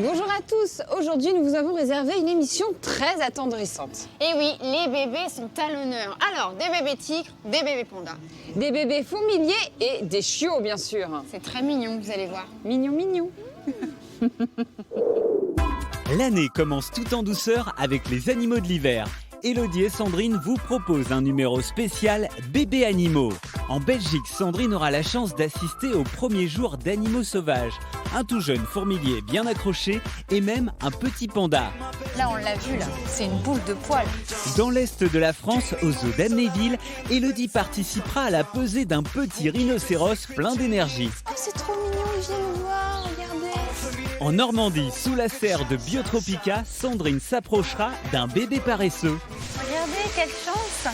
Bonjour à tous. Aujourd'hui, nous vous avons réservé une émission très attendrissante. Et oui, les bébés sont à l'honneur. Alors, des bébés tigres, des bébés pandas. Des bébés fourmiliers et des chiots, bien sûr. C'est très mignon, vous allez voir. Mignon, mignon. L'année commence tout en douceur avec les animaux de l'hiver. Élodie et Sandrine vous proposent un numéro spécial Bébés Animaux. En Belgique, Sandrine aura la chance d'assister au premier jour d'animaux sauvages. Un tout jeune fourmilier bien accroché et même un petit panda. Là, on l'a vu, là. C'est une boule de poils. Dans l'est de la France, au zoo d'Amnéville, Élodie participera à la pesée d'un petit rhinocéros plein d'énergie. Oh, c'est trop mignon, il vient me voir, regardez. En Normandie, sous la serre de Biotropica, Sandrine s'approchera d'un bébé paresseux. Regardez, quelle chance.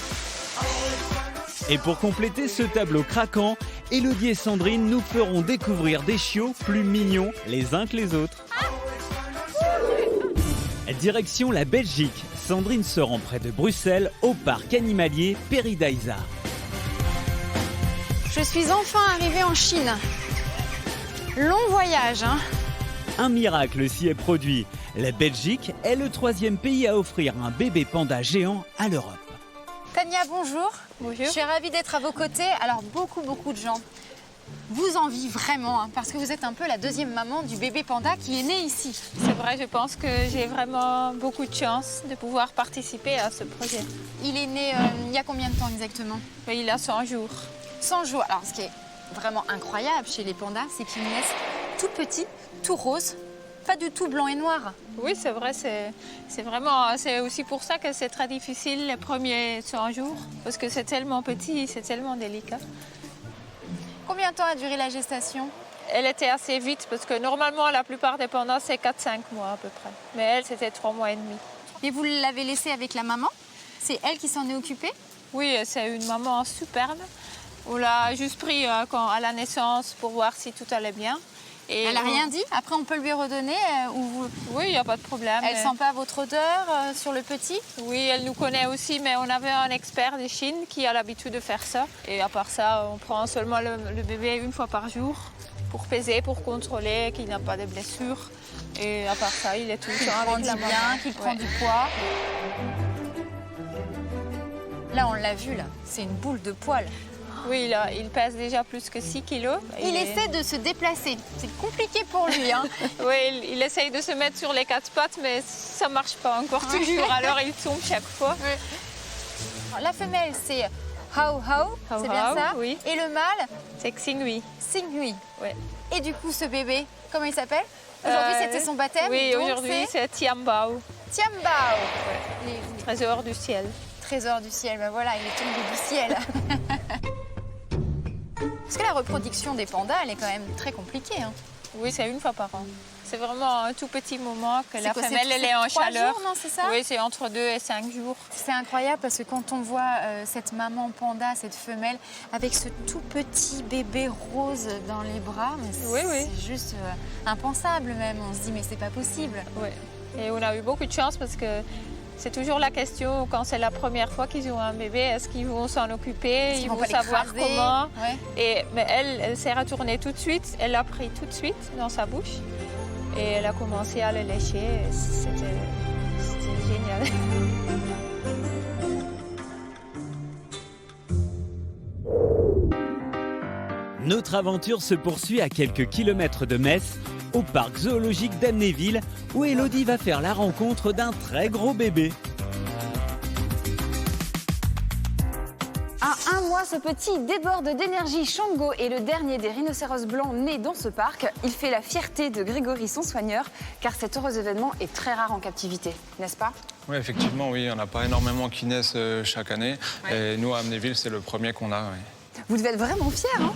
Et pour compléter ce tableau craquant, Élodie et Sandrine nous feront découvrir des chiots plus mignons les uns que les autres. Direction la Belgique, Sandrine se rend près de Bruxelles au parc animalier Paradisa. Je suis enfin arrivée en Chine. Long voyage, hein. Un miracle s'y est produit. La Belgique est le 3e pays à offrir un bébé panda géant à l'Europe. Tania, bonjour. Bonjour. Je suis ravie d'être à vos côtés. Alors, beaucoup de gens vous envient vraiment, hein, parce que vous êtes un peu la deuxième maman du bébé panda qui est né ici. C'est vrai, je pense que j'ai vraiment beaucoup de chance de pouvoir participer à ce projet. Il est né il y a combien de temps exactement? Il a 100 jours. 100 jours. Alors, ce qui est vraiment incroyable chez les pandas, c'est qu'ils naissent tout petits, tout roses, pas du tout blanc et noir. Oui, c'est vrai, c'est aussi pour ça que c'est très difficile les premiers 100 jours, parce que c'est tellement petit, c'est tellement délicat. Combien de temps a duré la gestation? Elle était assez vite, parce que normalement, la plupart des pandas, c'est 4-5 mois à peu près. Mais elle, c'était 3 mois et demi. Et vous l'avez laissée avec la maman? C'est elle qui s'en est occupée? Oui, c'est une maman superbe. On l'a juste pris à la naissance pour voir si tout allait bien. Et elle n'a rien dit? Après, on peut lui redonner ou vous... Oui, il n'y a pas de problème. Elle ne sent pas votre odeur sur le petit? Oui, elle nous connaît aussi, mais on avait un expert de Chine qui a l'habitude de faire ça. Et à part ça, on prend seulement le bébé une fois par jour pour peser, pour contrôler qu'il n'a pas de blessures. Et à part ça, il est tout le temps avec la maman. Qu'il prend du poids. Là, on l'a vu, là. C'est une boule de poils. Oui, il pèse déjà plus que 6 kilos. Il essaie de se déplacer. C'est compliqué pour lui, hein. Oui, il essaye de se mettre sur les 4 pattes, mais ça ne marche pas encore toujours. Alors, il tombe chaque fois. Oui. Alors, la femelle, c'est Hao Hao, c'est bien ça? Oui. Et le mâle? C'est Xinghui. Xinghui. Ouais. Et du coup, ce bébé, comment il s'appelle? Aujourd'hui, c'était son baptême. Oui, aujourd'hui, c'est Tianbao. Tianbao. Ouais. Trésor du ciel. Trésor du ciel, ben voilà, il est tombé du ciel. Parce que la reproduction des pandas, elle est quand même très compliquée, hein. Oui, c'est une fois par an. C'est vraiment un tout petit moment que la quoi, femelle elle est en 3 chaleur. jours, non, c'est ça? Oui, c'est entre 2 et 5 jours. C'est incroyable parce que quand on voit cette maman panda, cette femelle, avec ce tout petit bébé rose dans les bras, c'est juste impensable même. On se dit mais c'est pas possible. Oui. Et on a eu beaucoup de chance parce que c'est toujours la question, quand c'est la première fois qu'ils ont un bébé, est-ce qu'ils vont s'en occuper, ils vont savoir comment. Ouais. Mais elle s'est retournée tout de suite, elle l'a pris tout de suite dans sa bouche et elle a commencé à le lécher. C'était génial. Notre aventure se poursuit à quelques kilomètres de Metz, au parc zoologique d'Amnéville, où Élodie va faire la rencontre d'un très gros bébé. À 1 mois, ce petit déborde d'énergie. Shango est le dernier des rhinocéros blancs nés dans ce parc. Il fait la fierté de Grégory, son soigneur, car cet heureux événement est très rare en captivité, n'est-ce pas? Oui, effectivement, oui. On n'a pas énormément qui naissent chaque année. Ouais. Et nous, à Amnéville, c'est le premier qu'on a. Oui. Vous devez être vraiment fiers, hein?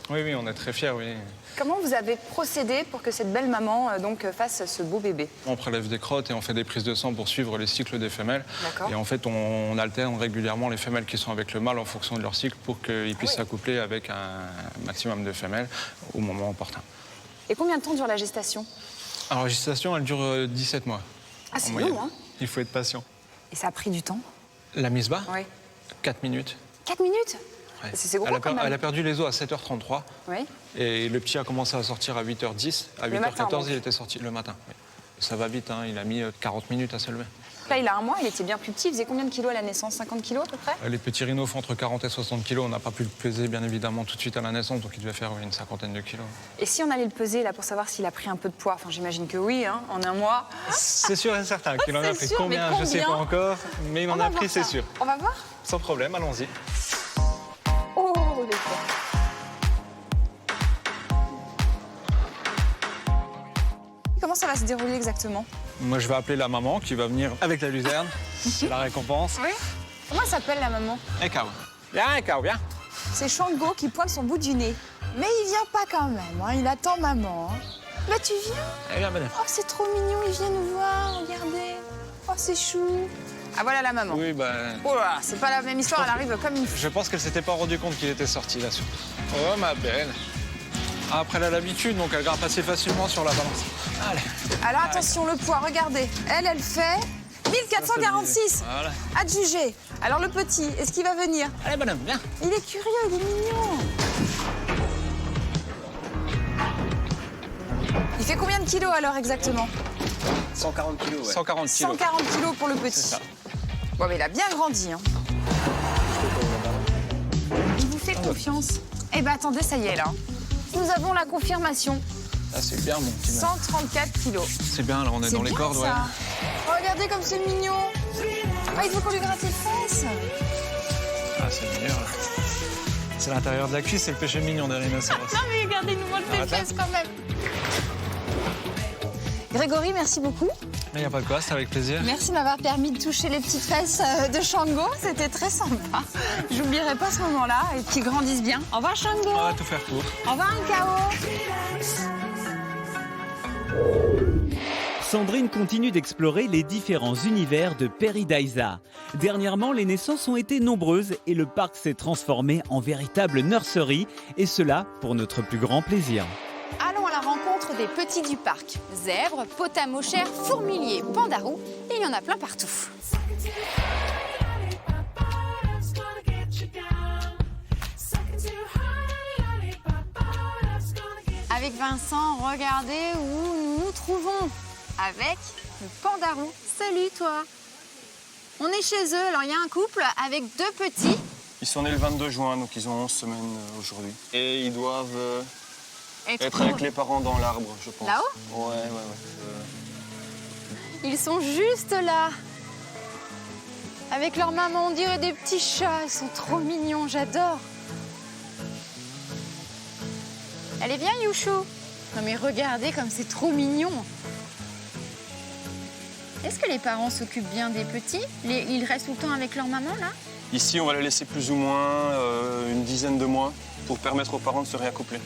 Oui, on est très fiers, oui. Comment vous avez procédé pour que cette belle maman fasse ce beau bébé? On prélève des crottes et on fait des prises de sang pour suivre les cycles des femelles. Et en fait, on alterne régulièrement les femelles qui sont avec le mâle en fonction de leur cycle pour qu'ils puissent s'accoupler avec un maximum de femelles au moment opportun. Et combien de temps dure la gestation? Alors, la gestation, elle dure 17 mois. Ah, c'est long, hein? Il faut être patient. Et ça a pris du temps? La mise bas? Oui. 4 minutes. 4 minutes? Ouais. C'est gros quand même. Elle a perdu les os à 7h33. Oui. Et le petit a commencé à sortir à 8h10. À 8h14, il était sorti le matin. Oui. Ça va vite, hein. Il a mis 40 minutes à se lever. Là, il a 1 mois, il était bien plus petit. Il faisait combien de kilos à la naissance? 50 kilos à peu près? Les petits rhinos font entre 40 et 60 kilos. On n'a pas pu le peser, bien évidemment, tout de suite à la naissance, donc il devait faire une 50aine de kilos. Et si on allait le peser là pour savoir s'il a pris un peu de poids? Enfin, j'imagine que oui, hein, en 1 mois. C'est sûr et certain qu'il en a pris. Sûr, Combien, je ne sais pas encore, mais il en a pris, c'est sûr. On va voir? Sans problème, allons-y. Oh, d'accord. Comment ça va se dérouler exactement? Moi, je vais appeler la maman qui va venir avec la luzerne. C'est la récompense. Oui. Comment elle s'appelle la maman? Ekao. Viens, Ekao, viens. C'est Shango qui pointe son bout du nez. Mais il vient pas quand même, hein. Il attend maman. Hein. Bah tu viens? Eh bien, madame. Oh, c'est trop mignon, il vient nous voir, regardez. Oh, c'est chou. Ah, voilà la maman. Oui, ben... Oh là, c'est pas la même histoire, elle arrive comme une... Je pense qu'elle s'était pas rendu compte qu'il était sorti, là, surtout. Oh, ma belle. Après, elle a l'habitude, donc elle grimpe assez facilement sur la balance. Allez. Alors attention, le poids, regardez. Elle fait 1446. Voilà. À te juger. Alors le petit, est-ce qu'il va venir? Allez, bonhomme, viens. Il est curieux, il est mignon. Il fait combien de kilos alors exactement? 140 kilos, ouais. 140 kilos. 140 kilos pour le petit. C'est ça. Bon, mais il a bien grandi. Hein. Il vous fait confiance. Eh ben attendez, ça y est là. Nous avons la confirmation. Ah, c'est bien, mon petit. 134 kilos. C'est bien, là, on est dans les bien, cordes, ça. ouais. Oh, regardez comme c'est mignon. Ah, il faut qu'on lui gratte les fesses. Ah, c'est meilleur, là. C'est l'intérieur de la cuisse, c'est le péché mignon des rhinocéros. Non, mais regardez, il nous montre les fesses quand même. Grégory, merci beaucoup. Il n'y a pas de quoi, c'est avec plaisir. Merci de m'avoir permis de toucher les petites fesses de Shango. C'était très sympa. J'oublierai pas ce moment-là et qu'ils grandissent bien. Au revoir, Shango. On va tout faire pour. Au revoir, Nkao. Sandrine continue d'explorer les différents univers de Paradisa. Dernièrement, les naissances ont été nombreuses et le parc s'est transformé en véritable nursery, et cela pour notre plus grand plaisir. Allons à la rencontre des petits du parc. Zèbres, potamochères, fourmiliers, pandarous, il y en a plein partout. Avec Vincent, regardez où nous nous trouvons. Avec le pandarou. Salut toi. On est chez eux, alors il y a un couple avec 2 petits. Ils sont nés le 22 juin, donc ils ont 11 semaines aujourd'hui. Et ils doivent être avec les parents dans l'arbre, je pense. Là-haut? Ouais. Ils sont juste là. Avec leur maman, on dirait des petits chats. Ils sont trop mignons, j'adore. Allez, viens, Youchou. Non mais regardez comme c'est trop mignon. Est-ce que les parents s'occupent bien des petits? Ils restent tout le temps avec leur maman, là? Ici, on va les laisser plus ou moins une dizaine de mois pour permettre aux parents de se réaccoupler.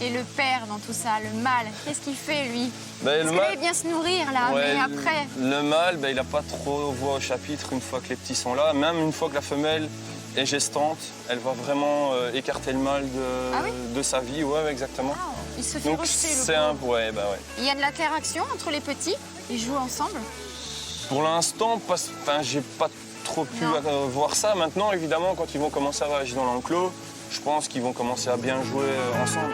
Et le père dans tout ça, le mâle, qu'est-ce qu'il fait, lui? Ben, Parce qu'il aime bien se nourrir, là, ouais, mais après... Le mâle, ben, il n'a pas trop voix au chapitre une fois que les petits sont là. Même une fois que la femelle est gestante, elle va vraiment écarter le mâle de sa vie. Ouais, exactement. Ah, il se fait donc rejeter, le c'est pauvre. ouais. Il y a de l'interaction entre les petits? Ils jouent ensemble? Pour l'instant, j'ai pas trop pu voir ça. Maintenant, évidemment, quand ils vont commencer à voyager dans l'enclos, je pense qu'ils vont commencer à bien jouer ensemble.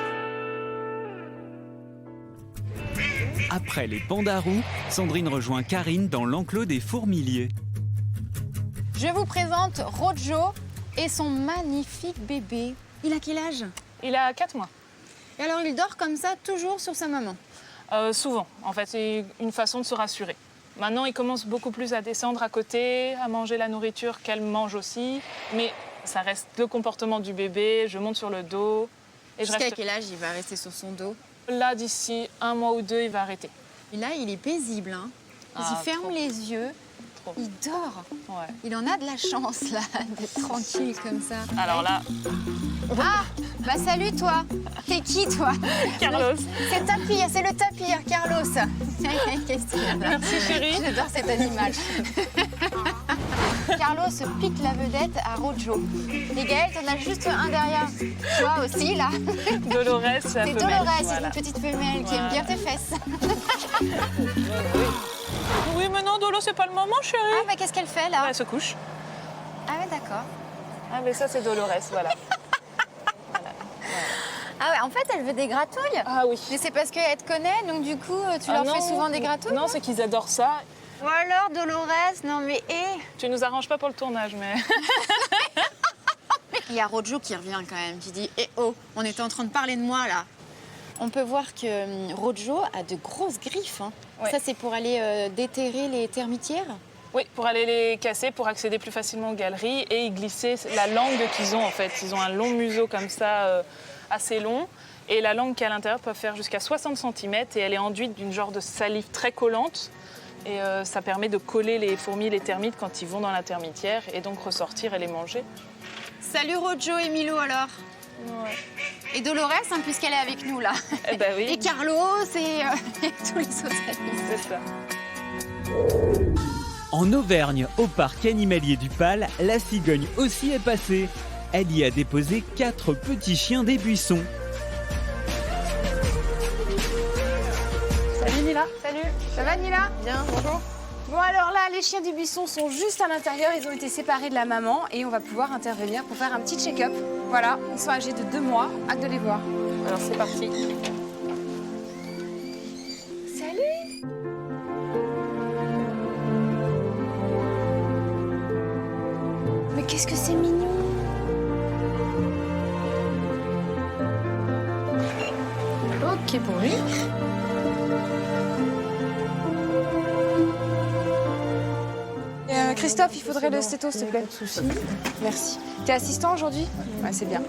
Après les pandarous, Sandrine rejoint Karine dans l'enclos des fourmiliers. Je vous présente Rojo et son magnifique bébé. Il a quel âge? Il a 4 mois. Et alors, il dort comme ça, toujours sur sa maman? Souvent, en fait, c'est une façon de se rassurer. Maintenant, il commence beaucoup plus à descendre à côté, à manger la nourriture qu'elle mange aussi. Mais ça reste le comportement du bébé, je monte sur le dos. Jusqu'à quel âge il va rester sur son dos? Là, d'ici 1 mois ou 2, il va arrêter. Et là, il est paisible, hein. Il ferme les yeux, il dort. Ouais. Il en a de la chance, là, d'être tranquille comme ça. Alors là... Ah, bah salut, toi. T'es qui, toi? Carlos. C'est Tapir, c'est le Tapir, Carlos. Qu'est-ce qu'il y a là? Merci, chérie. J'adore cet animal. Carlos pique la vedette à Rojo. Et Gaëlle, t'en as juste un derrière toi aussi, là. Dolores, la C'est femelle. Dolores, c'est Voilà. une petite femelle qui aime bien tes fesses. Oui, mais non, Dolo, c'est pas le moment, chérie. Ah, mais qu'est-ce qu'elle fait, là? Elle se couche. Ah, ouais, d'accord. Ah, mais ça, c'est Dolores, voilà. Ah ouais, en fait, elle veut des gratouilles. Ah oui. Mais c'est parce qu'elle te connaît, donc du coup, tu leur fais souvent des gratouilles? Non, c'est qu'ils adorent ça. Ou alors, Dolores, non mais Tu nous arranges pas pour le tournage, mais... Il y a Rojo qui revient quand même, qui dit « Eh oh, on était en train de parler de moi là !» On peut voir que Rojo a de grosses griffes. Hein. Ouais. Ça, c'est pour aller déterrer les termitières? Oui, pour aller les casser, pour accéder plus facilement aux galeries et y glisser la langue qu'ils ont en fait. Ils ont un long museau comme ça, assez long. Et la langue qui est à l'intérieur peut faire jusqu'à 60 cm et elle est enduite d'une genre de salive très collante. Et ça permet de coller les fourmis, les termites quand ils vont dans la termitière et donc ressortir et les manger. Salut Rojo et Milo alors. Ouais. Et Dolores, hein, puisqu'elle est avec nous là. Eh ben oui. Et Carlos et tous les autres amis. C'est ça. En Auvergne, au parc animalier du Pal, la cigogne aussi est passée. Elle y a déposé 4 petits chiens des buissons. Salut Nila. Salut. Ça va Nila? Bien, bonjour. Bon alors là, les chiens du buisson sont juste à l'intérieur, ils ont été séparés de la maman et on va pouvoir intervenir pour faire un petit check-up. Voilà, ils sont âgés de 2 mois, hâte de les voir. Alors c'est parti. Salut! Mais qu'est-ce que c'est mignon! Ok pour lui. Christophe, il faudrait le stéto, s'il te plaît. Pas de souci. Merci. T'es assistant aujourd'hui? Ouais, c'est bien.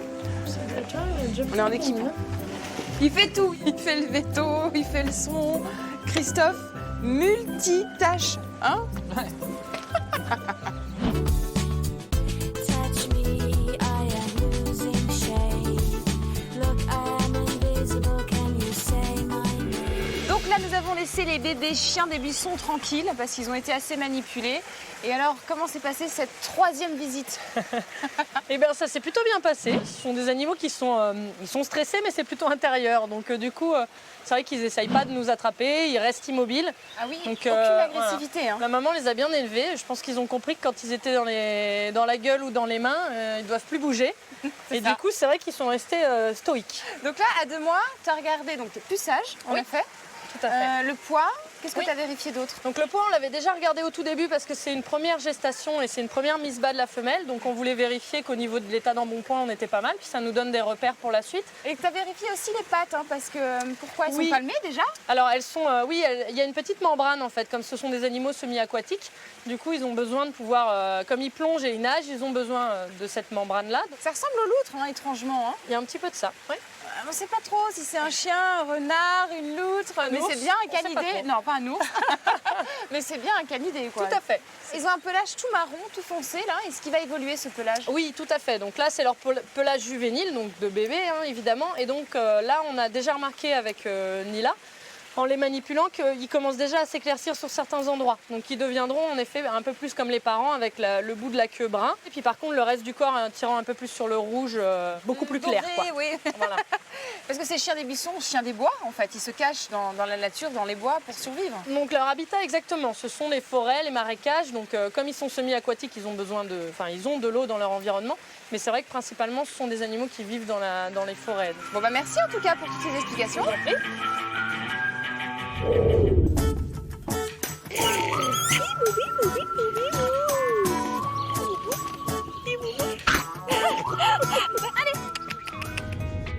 On est en équipe. Il fait tout. Il fait le veto, il fait le son. Christophe, multitâche. Hein? Ouais. Donc là, nous avons laissé les bébés chiens des buissons tranquilles parce qu'ils ont été assez manipulés. Et alors, comment s'est passée cette 3e visite? Eh bien, ça s'est plutôt bien passé. Ce sont des animaux qui sont stressés, mais c'est plutôt intérieur. Donc, du coup, c'est vrai qu'ils n'essayent pas de nous attraper, ils restent immobiles. Ah oui, donc, aucune agressivité. Voilà. Hein. La maman les a bien élevés. Je pense qu'ils ont compris que quand ils étaient dans la gueule ou dans les mains, ils ne doivent plus bouger. Et du coup, c'est vrai qu'ils sont restés stoïques. Donc là, à 2 mois, tu as regardé, donc tu es plus sage, en effet. Tout à fait. Le poids, qu'est-ce que tu as vérifié d'autre? Donc le poids, on l'avait déjà regardé au tout début parce que c'est une première gestation et c'est une première mise bas de la femelle. Donc on voulait vérifier qu'au niveau de l'état d'embonpoint, on était pas mal. Puis ça nous donne des repères pour la suite. Et tu as vérifié aussi les pattes, hein, parce que pourquoi elles sont palmées déjà? Alors elles sont, il y a une petite membrane en fait, comme ce sont des animaux semi-aquatiques. Du coup, ils ont besoin de pouvoir, comme ils plongent et ils nagent, ils ont besoin de cette membrane-là. Ça ressemble aux loutres, hein, étrangement. Hein. Il y a un petit peu de ça, oui. On ne sait pas trop si c'est un chien, un renard, une loutre, mais c'est bien un canidé. Non, pas un ours. Mais c'est bien un canidé, quoi. Tout à fait. Ils ont un pelage tout marron, tout foncé, là. Est-ce qu'il va évoluer, ce pelage? Oui, tout à fait. Donc là, c'est leur pelage juvénile, donc de bébé, hein, évidemment. Et donc là, on a déjà remarqué avec Nila, en les manipulant, qu'ils commencent déjà à s'éclaircir sur certains endroits. Donc ils deviendront en effet un peu plus comme les parents avec le bout de la queue brun. Et puis par contre le reste du corps tirant un peu plus sur le rouge, beaucoup plus clair. Doré, quoi. Oui. Voilà. Parce que ces chiens des buissons, chiens des bois en fait, ils se cachent dans la nature, dans les bois pour survivre. Donc leur habitat exactement, ce sont les forêts, les marécages. Donc comme ils sont semi-aquatiques, ils ont de l'eau dans leur environnement. Mais c'est vrai que principalement ce sont des animaux qui vivent dans les forêts. Bon bah merci en tout cas pour toutes ces explications.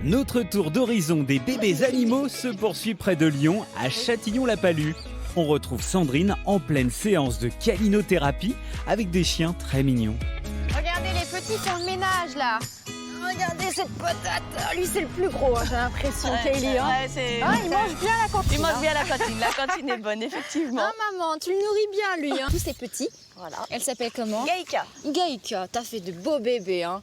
Notre tour d'horizon des bébés animaux se poursuit près de Lyon, à Châtillon-la-Palue. On retrouve Sandrine en pleine séance de câlinothérapie avec des chiens très mignons. Regardez, les petits font le ménage là. Regardez cette patate. Lui, c'est le plus gros, hein, j'ai l'impression, Kaylee. Hein. Il mange bien la cantine. Il mange bien la cantine. La cantine est bonne, effectivement. Ah, maman, tu le nourris bien, lui. Hein. Tous ces petits. Voilà. Elle s'appelle comment? Gaïka. Gaïka, t'as fait de beaux bébés. Hein.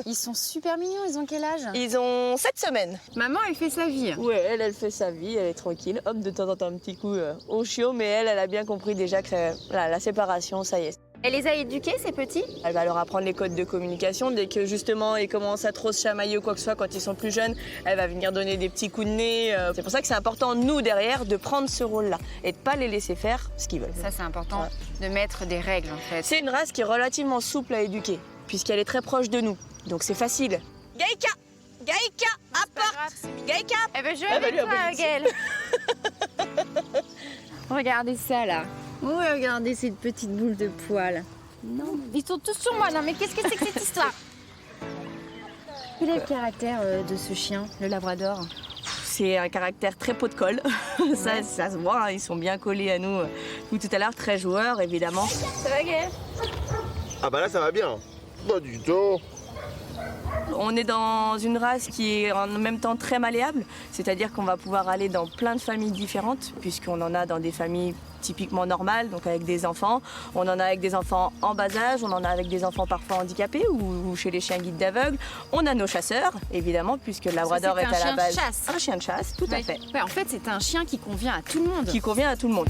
Ils sont super mignons. Ils ont quel âge? Ils ont 7 semaines. Maman, elle fait sa vie. Ouais, elle fait sa vie, elle est tranquille. Hop, de temps en temps, un petit coup au chiot, mais elle a bien compris déjà que la séparation, ça y est. Elle les a éduqués, ces petits? Elle va leur apprendre les codes de communication. Dès que justement ils commencent à trop se chamailler ou quoi que ce soit quand ils sont plus jeunes, elle va venir donner des petits coups de nez. C'est pour ça que c'est important, nous, derrière, de prendre ce rôle-là et de ne pas les laisser faire ce qu'ils veulent. Ça, c'est important, de mettre des règles, en fait. C'est une race qui est relativement souple à éduquer, puisqu'elle est très proche de nous. Donc c'est facile. Gaïka! Gaïka, apporte. Gaïka. Eh ben, je vais avec toi, Gaëlle. Regardez ça, là. Oh, regardez cette petite boule de poils. Non, ils sont tous sur moi. Non, mais qu'est-ce que c'est que cette histoire? Quel est le caractère de ce chien, le labrador? C'est un caractère très pot de colle. Ça se voit, hein, ils sont bien collés à nous. Tout à l'heure, très joueurs, évidemment. Ça va, Gaëlle? Ah bah là, ça va bien. Pas du tout. On est dans une race qui est en même temps très malléable, c'est-à-dire qu'on va pouvoir aller dans plein de familles différentes, puisqu'on en a dans des familles typiquement normales, donc avec des enfants. On en a avec des enfants en bas âge, on en a avec des enfants parfois handicapés ou chez les chiens guides d'aveugles. On a nos chasseurs, évidemment, puisque le labrador est à la base un chien de chasse, tout à fait. Ouais, en fait, c'est un chien qui convient à tout le monde. Qui convient à tout le monde.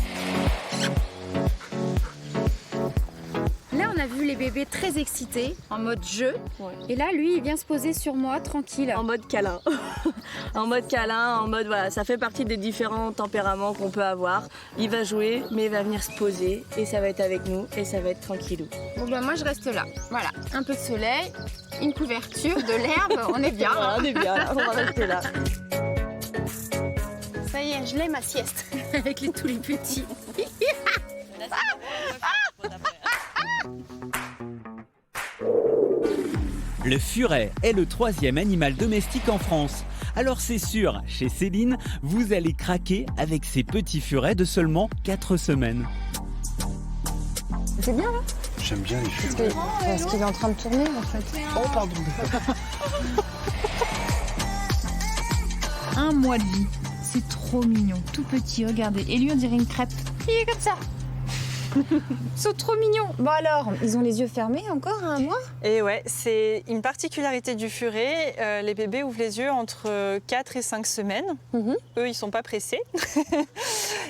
Là, on a vu les bébés très excités, en mode jeu. Ouais. Et là, lui, il vient se poser sur moi, tranquille. En mode câlin. En mode câlin, en mode voilà, ça fait partie des différents tempéraments qu'on peut avoir. Il va jouer, mais il va venir se poser et ça va être avec nous et ça va être tranquillou. Bon, ben moi, je reste là. Voilà, un peu de soleil, une couverture, de l'herbe, on est bien. Voilà, on est bien, là, on va rester là. Ça y est, je l'ai ma sieste avec tous les petits. Le furet est le 3e animal domestique en France. Alors c'est sûr, chez Céline, vous allez craquer avec ces petits furets de seulement 4 semaines. C'est bien là? J'aime bien les furets. Parce qu'il est en train de tourner en fait. Oh pardon. 1 mois de vie, c'est trop mignon, tout petit, regardez. Et lui, on dirait une crêpe. Il est comme ça. Ils sont trop mignons. Bon alors, ils ont les yeux fermés encore à 1 mois? Et ouais, c'est une particularité du furet. Les bébés ouvrent les yeux entre 4 et 5 semaines. Eux, ils sont pas pressés.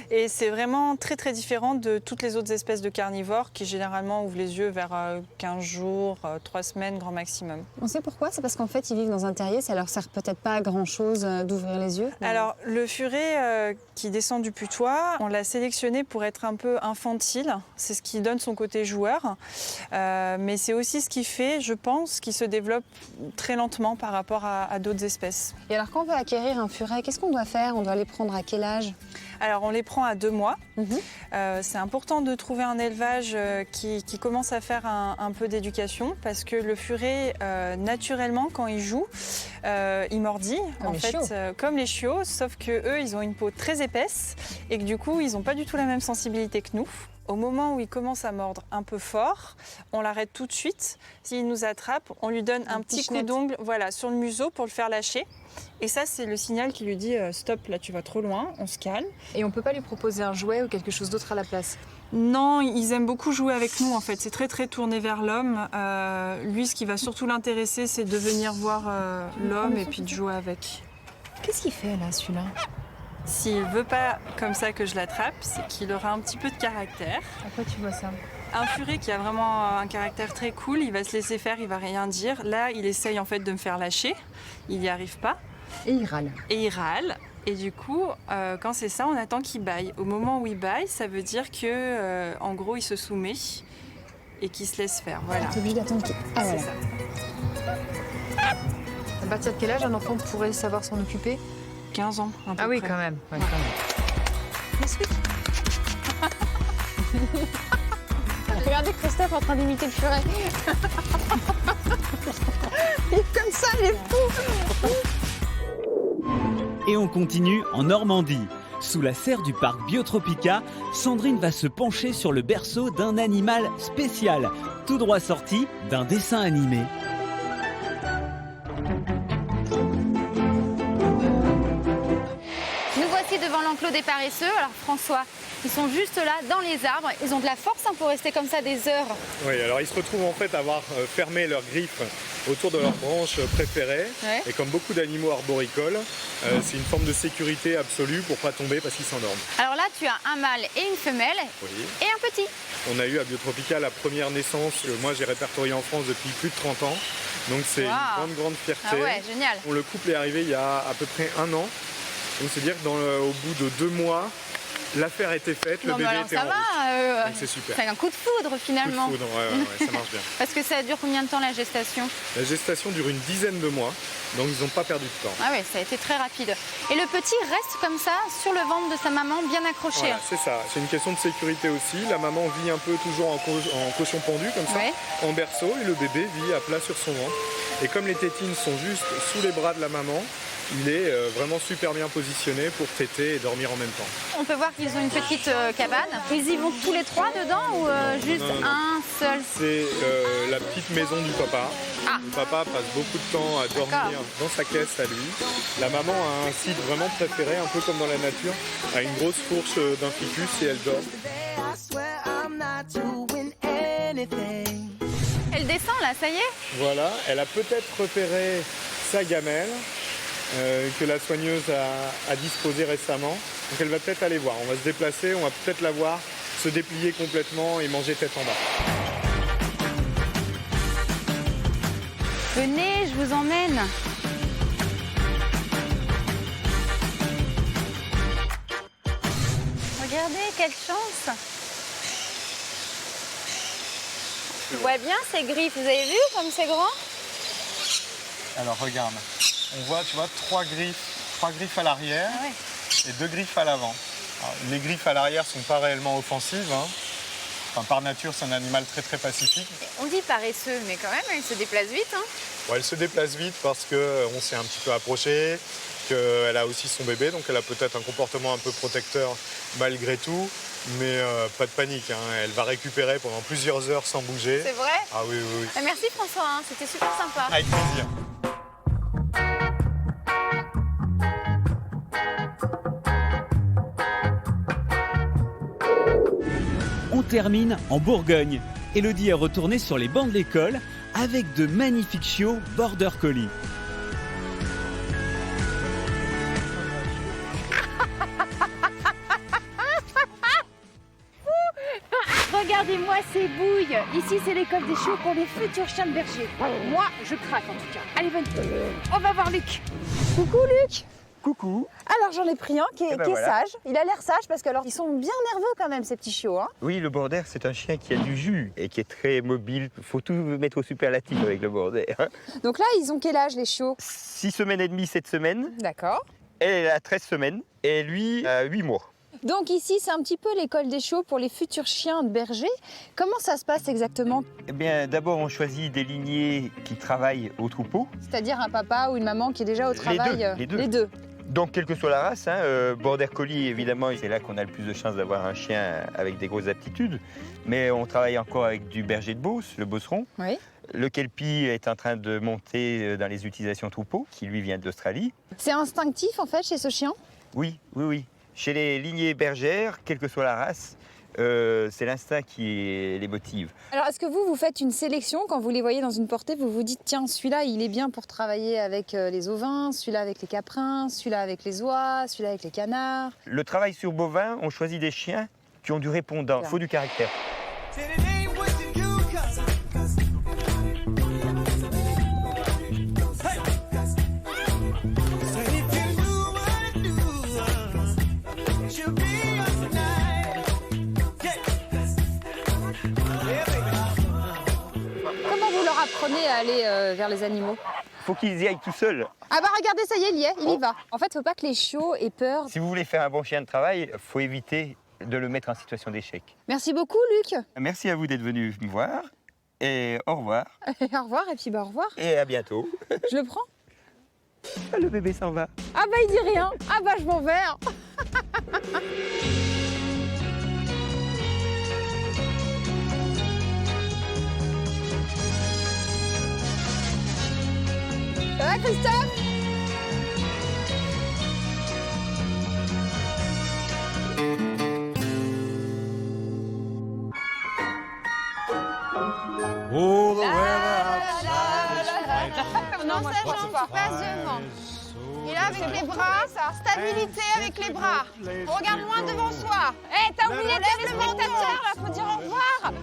Et c'est vraiment très très différent de toutes les autres espèces de carnivores qui généralement ouvrent les yeux vers 15 jours, 3 semaines grand maximum. On sait pourquoi? C'est parce qu'en fait, ils vivent dans un terrier, ça leur sert peut-être pas à grand chose d'ouvrir les yeux. Alors, le furet qui descend du putois, on l'a sélectionné pour être un peu infantile. C'est ce qui donne son côté joueur. Mais c'est aussi ce qui fait, je pense, qu'il se développe très lentement par rapport à d'autres espèces. Et alors, quand on veut acquérir un furet, qu'est-ce qu'on doit faire? On doit les prendre à quel âge? Alors, on les prend à 2 mois. C'est important de trouver un élevage qui commence à faire un peu d'éducation parce que le furet, naturellement, quand il joue, il mordit, comme les chiots, sauf qu'eux, ils ont une peau très épaisse et que du coup, ils n'ont pas du tout la même sensibilité que nous. Au moment où il commence à mordre un peu fort, on l'arrête tout de suite. S'il nous attrape, on lui donne un petit coup d'ongle sur le museau pour le faire lâcher. Et ça, c'est le signal qui lui dit stop, là tu vas trop loin, on se calme. Et on ne peut pas lui proposer un jouet ou quelque chose d'autre à la place? Non, ils aiment beaucoup jouer avec nous en fait. C'est très très tourné vers l'homme. Lui, ce qui va surtout l'intéresser, c'est de venir voir l'homme et puis de jouer avec. Qu'est-ce qu'il fait là, celui-là? S'il veut pas comme ça que je l'attrape, c'est qu'il aura un petit peu de caractère. À quoi tu vois ça? Un furet qui a vraiment un caractère très cool, il va se laisser faire, il va rien dire. Là, il essaye en fait de me faire lâcher. Il n'y arrive pas. Et il râle. Et du coup, quand c'est ça, on attend qu'il bâille. Au moment où il bâille, ça veut dire que, en gros, il se soumet et qu'il se laisse faire. Voilà. T'es obligé d'attendre qu'il... Ah, c'est voilà. ça. À partir de quel âge un enfant pourrait savoir s'en occuper? 15 ans, à peu Ah oui, près. quand même. Ouais, quand même. Regardez Christophe en train d'imiter le furet. Il est comme ça, il est fou. Et on continue en Normandie. Sous la serre du parc Biotropica, Sandrine va se pencher sur le berceau d'un animal spécial, tout droit sorti d'un dessin animé. Nous voici devant l'enclos des paresseux. Alors François, ils sont juste là dans les arbres. Ils ont de la force pour rester comme ça des heures. Oui, alors ils se retrouvent en fait à avoir fermé leurs griffes autour de leurs branches préférées. Ouais. Et comme beaucoup d'animaux arboricoles, c'est une forme de sécurité absolue pour ne pas tomber parce qu'ils s'endorment. Alors là, tu as un mâle et une femelle et un petit. On a eu à Biotropica la première naissance que moi j'ai répertoriée en France depuis plus de 30 ans. Donc c'est une grande fierté. Ah ouais, génial. Le couple est arrivé il y a à peu près 1 an. Donc c'est-à-dire qu'au bout de 2 mois, l'affaire était faite, le bébé était en route. Donc c'est super. C'est un coup de foudre finalement. Coup de foudre, ouais, ça marche bien. Parce que ça dure combien de temps la gestation? La gestation dure une dizaine de mois, donc ils n'ont pas perdu de temps. Ah oui, ça a été très rapide. Et le petit reste comme ça, sur le ventre de sa maman, bien accroché. Voilà, c'est ça. C'est une question de sécurité aussi. La maman vit un peu toujours en cochon pendu, comme ça, en berceau, et le bébé vit à plat sur son ventre. Et comme les tétines sont juste sous les bras de la maman, il est vraiment super bien positionné pour téter et dormir en même temps. On peut voir qu'ils ont une petite cabane. Ils y vont tous les trois dedans ou juste un seul? C'est la petite maison du papa. Ah. Le papa passe beaucoup de temps à dormir dans sa caisse à lui. La maman a un site vraiment préféré, un peu comme dans la nature, a une grosse fourche d'un ficus et elle dort. Elle descend là, ça y est? Voilà, elle a peut-être repéré sa gamelle. Que la soigneuse a disposé récemment. Donc elle va peut-être aller voir. On va se déplacer, on va peut-être la voir se déplier complètement et manger tête en bas. Venez, je vous emmène. Regardez, quelle chance. On voit bien ces griffes, vous avez vu comme c'est grand? Alors regarde. On voit, tu vois, trois griffes à l'arrière et 2 griffes à l'avant. Les griffes à l'arrière ne sont pas réellement offensives. Hein. Enfin, par nature, c'est un animal très très pacifique. On dit paresseux, mais quand même, elle se déplace vite. Hein. Ouais, elle se déplace vite parce qu'on s'est un petit peu approché, qu'elle a aussi son bébé, donc elle a peut-être un comportement un peu protecteur malgré tout. Mais pas de panique, hein. Elle va récupérer pendant plusieurs heures sans bouger. C'est vrai? Ah oui, oui, oui. Merci François, hein. C'était super sympa. Avec plaisir. On termine en Bourgogne. Élodie est retournée sur les bancs de l'école avec de magnifiques chiots Border Collie. Regardez-moi ces bouilles. Ici, c'est l'école des chiots pour les futurs chiens de berger. Moi, je craque en tout cas. Allez, venez. On va voir Luc. Coucou Luc. Coucou. Alors j'en ai pris un qui est sage. Il a l'air sage parce que alors ils sont bien nerveux quand même ces petits chiots. Hein. Oui, le border c'est un chien qui a du jus et qui est très mobile. Il faut tout mettre au superlatif avec le border. Hein. Donc là ils ont quel âge les chiots? 6 semaines et demie cette semaine. D'accord. Elle a 13 semaines et lui a 8 mois. Donc ici c'est un petit peu l'école des chiots pour les futurs chiens de berger. Comment ça se passe exactement? Eh bien d'abord on choisit des lignées qui travaillent au troupeau. C'est-à-dire un papa ou une maman qui est déjà au travail? Les deux. Donc, quelle que soit la race, hein, Border Collie, évidemment, c'est là qu'on a le plus de chances d'avoir un chien avec des grosses aptitudes. Mais on travaille encore avec du berger de Beauce, le Beauceron. Oui. Le Kelpie est en train de monter dans les utilisations troupeau, qui lui vient d'Australie. C'est instinctif, en fait, chez ce chien? Oui, oui, oui. Chez les lignées bergères, quelle que soit la race, c'est l'instinct qui les motive. Alors, est-ce que vous faites une sélection quand vous les voyez dans une portée? Vous vous dites, tiens, celui-là, il est bien pour travailler avec les ovins, celui-là avec les caprins, celui-là avec les oies, celui-là avec les canards? Le travail sur bovin, on choisit des chiens qui ont du répondant, il faut du caractère. Apprenez à aller vers les animaux. Faut qu'ils y aillent tout seuls. Ah bah regardez, ça y est, il y va. En fait, faut pas que les chiots aient peur. Si vous voulez faire un bon chien de travail, faut éviter de le mettre en situation d'échec. Merci beaucoup, Luc. Merci à vous d'être venu me voir. Et au revoir. Au revoir, et puis bah au revoir. Et à bientôt. Je le prends? Ah, le bébé s'en va. Ah bah il dit rien. Ah bah je m'en vais. Ça va, Christophe? Oh, the weather Non, ça change pas devant. Et là, avec les bras, stabilité avec les bras. On regarde loin devant soi. Eh, t'as oublié de téléspectateurs, là, faut dire au revoir.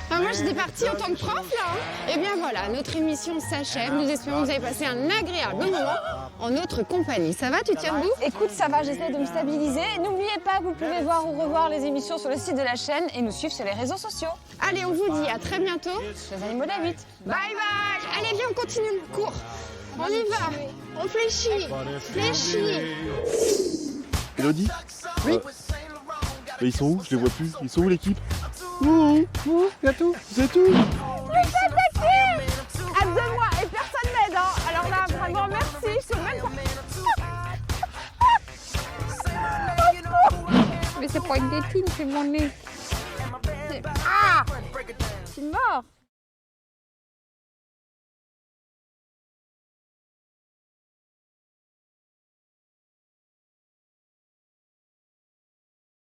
Enfin, moi, j'étais partie en tant que prof, là. Et bien voilà, notre émission s'achève. Nous espérons que vous avez passé un agréable moment. en notre compagnie. Ça va, tu tiens debout? Écoute, ça va, j'essaie de me stabiliser. N'oubliez pas que vous pouvez voir ou revoir les émissions sur le site de la chaîne et nous suivre sur les réseaux sociaux. Allez, on vous dit à très bientôt. Les animaux de la 8. Bye bye. Allez, viens, on continue le cours. On y va. On fléchit. Fléchit. Elodie? Oui. Mais ils sont où? Je les vois plus. Ils sont où l'équipe? Y a tout. C'est tout. Je suis attaquée. À 2 mois et personne m'aide. Hein. Alors là, vraiment merci. Je sais même pas. Mais c'est pas une tétine, c'est mon nez. Ah! Je suis mort.